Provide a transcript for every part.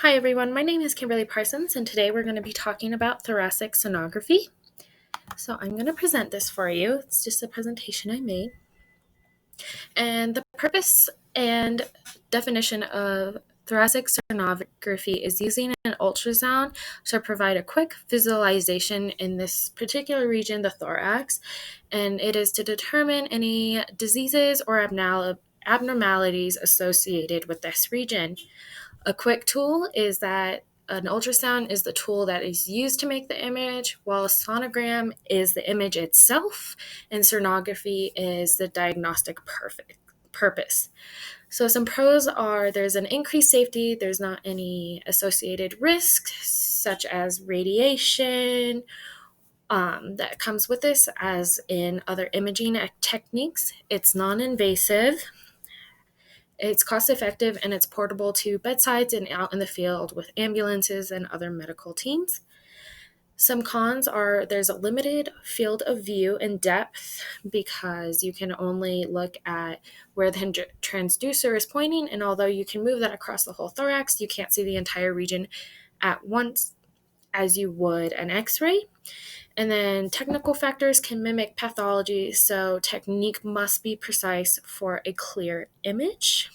Hi everyone, my name is Kimberly Parsons and today we're going to be talking about thoracic sonography. So I'm going to present this for you. It's just a presentation I made. And the purpose and definition of thoracic sonography is using an ultrasound to provide a quick visualization in this particular region, the thorax, and it is to determine any diseases or abnormalities associated with this region. A quick tool is that an ultrasound is the tool that is used to make the image, while a sonogram is the image itself, and sonography is the diagnostic purpose. So some pros are there's an increased safety, there's not any associated risks, such as radiation, that comes with this, as in other imaging techniques. It's non-invasive, it's cost effective, and it's portable to bedsides and out in the field with ambulances and other medical teams. Some cons are there's a limited field of view and depth because you can only look at where the transducer is pointing, and although you can move that across the whole thorax, you can't see the entire region at once as you would an x-ray. And then technical factors can mimic pathology, so technique must be precise for a clear image.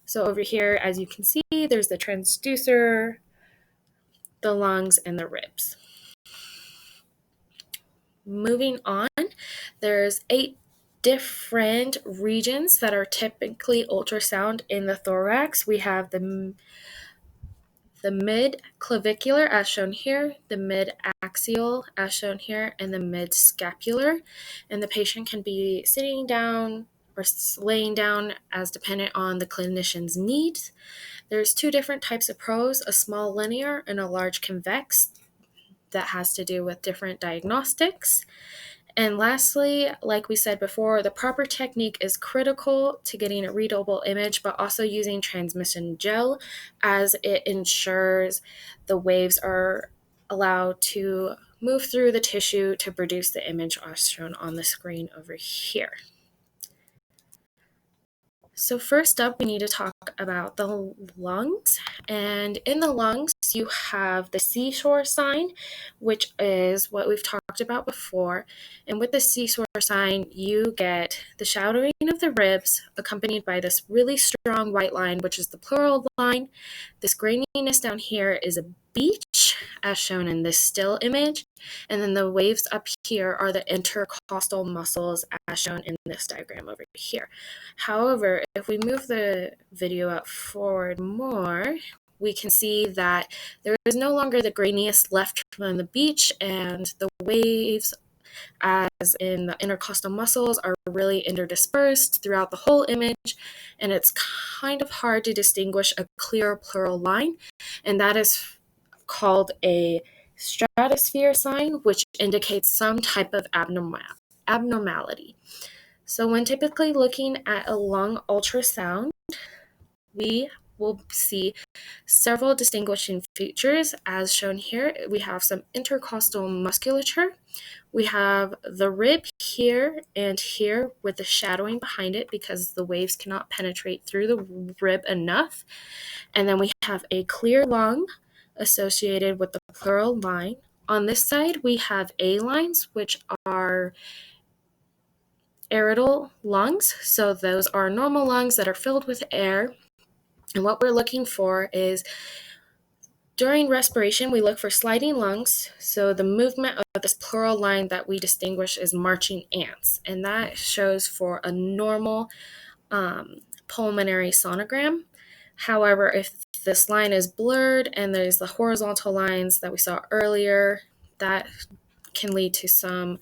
So over here, as you can see, there's the transducer, the lungs, and the ribs. Moving on, there's 8 different regions that are typically ultrasound in the thorax. We have the mid-clavicular, as shown here, the mid-axial, as shown here, and the mid-scapular. And the patient can be sitting down or laying down as dependent on the clinician's needs. There's 2 different types of pros, a small linear and a large convex, that has to do with different diagnostics. And lastly, like we said before, the proper technique is critical to getting a readable image, but also using transmission gel, as it ensures the waves are allowed to move through the tissue to produce the image as shown on the screen over here. So first up, we need to talk about the lungs. And in the lungs, you have the seashore sign, which is what we've talked about before. And with the seashore sign, you get the shadowing of the ribs accompanied by this really strong white line, which is the pleural line. This graininess down here is a beach, as shown in this still image. And then the waves up here are the intercostal muscles, as shown in this diagram over here. However, if we move the video up forward more, we can see that there is no longer the graininess left from the beach, and the waves, as in the intercostal muscles, are really interdispersed throughout the whole image, and it's kind of hard to distinguish a clear pleural line, and that is called a stratosphere sign, which indicates some type of abnormality. So when typically looking at a lung ultrasound, we will see several distinguishing features. As shown here, we have some intercostal musculature. We have the rib here and here with the shadowing behind it because the waves cannot penetrate through the rib enough. And then we have a clear lung associated with the pleural line. On this side, we have A lines, which are aerial lungs. So those are normal lungs that are filled with air. And what we're looking for is during respiration, we look for sliding lungs. So the movement of this pleural line that we distinguish is marching ants. And that shows for a normal pulmonary sonogram. However, if this line is blurred and there's the horizontal lines that we saw earlier, that can lead to some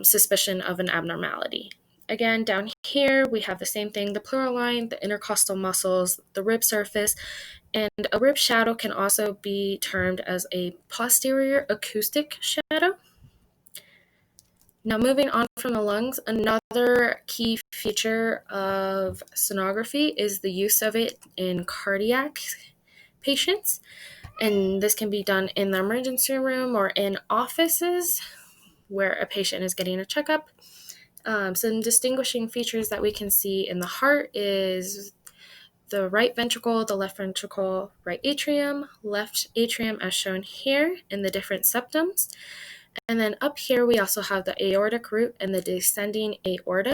suspicion of an abnormality. Again, down here, we have the same thing, the pleural line, the intercostal muscles, the rib surface, and a rib shadow can also be termed as a posterior acoustic shadow. Now, moving on from the lungs, another key feature of sonography is the use of it in cardiac patients. And this can be done in the emergency room or in offices where a patient is getting a checkup. Some distinguishing features that we can see in the heart is the right ventricle, the left ventricle, right atrium, left atrium as shown here in the different septums. And then up here, we also have the aortic root and the descending aorta.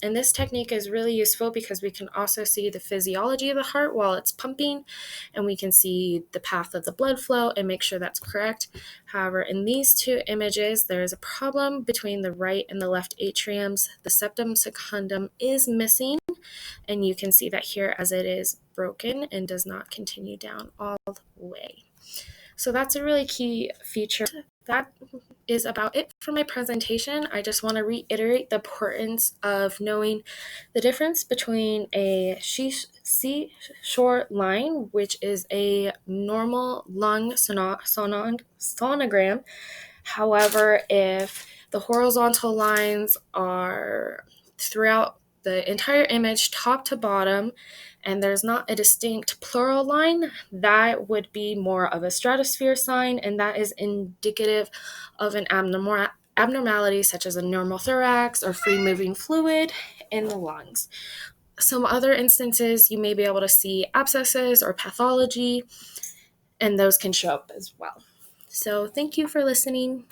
And this technique is really useful because we can also see the physiology of the heart while it's pumping, and we can see the path of the blood flow and make sure that's correct. However, in these two images, there is a problem between the right and the left atriums. The septum secundum is missing, and you can see that here as it is broken and does not continue down all the way. So that's a really key feature. That is about it for my presentation. I just want to reiterate the importance of knowing the difference between a seashore line, which is a normal lung sonogram. However, if the horizontal lines are throughout the entire image, top to bottom, and there's not a distinct pleural line, that would be more of a stratosphere sign, and that is indicative of an abnormality such as a pneumothorax or free-moving fluid in the lungs. Some other instances, you may be able to see abscesses or pathology, and those can show up as well. So thank you for listening.